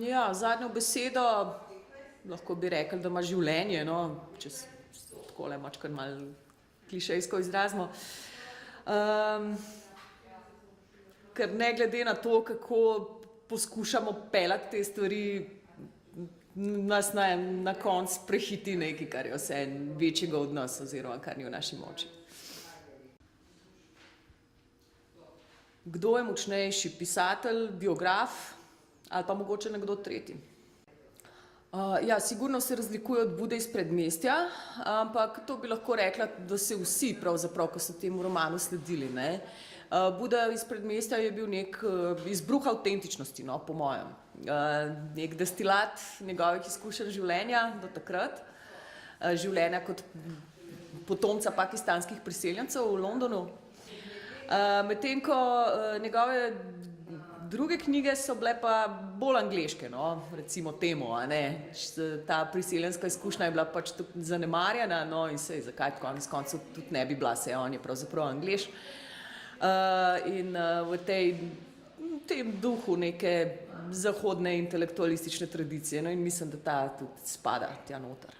Ja, zadnjo besedo lahko bi rekli, da ima življenje, no, če se takole mačkar malo klišejsko izrazimo. Ker ne glede na to, kako poskušamo peljati te stvari, nas na koncu prehiti nekaj, kar je vseeno večjega od nas oziroma kar ni v naši moči. Kdo je močnejši, pisatelj, biograf ali pa mogoče nekdo tretji? Ja, sigurno se razlikuje od Bude iz predmestja, ampak to bi lahko rekla, da se vsi pravzaprav, ko so temu romanu sledili, ne. Buda iz predmestja je bil neki izbruh avtentičnosti, no, po mojem. Neki destilat njegovih izkušenj življenja do takrat, življenja kot potomca pakistanskih priseljencev v Londonu. Medtem ko njegove druge knjige so bile pa bolj angleške, no, recimo temu, a ne. Ta priseljenska izkušnja je bila pač tudi zanemarjena, no, in saj zakaj konec koncev tudi ne bi bila, saj on je pravzaprav Anglež. In v tem duhu neke zahodne intelektualistične tradicije, no, in mislim, da ta tudi spada tja noter.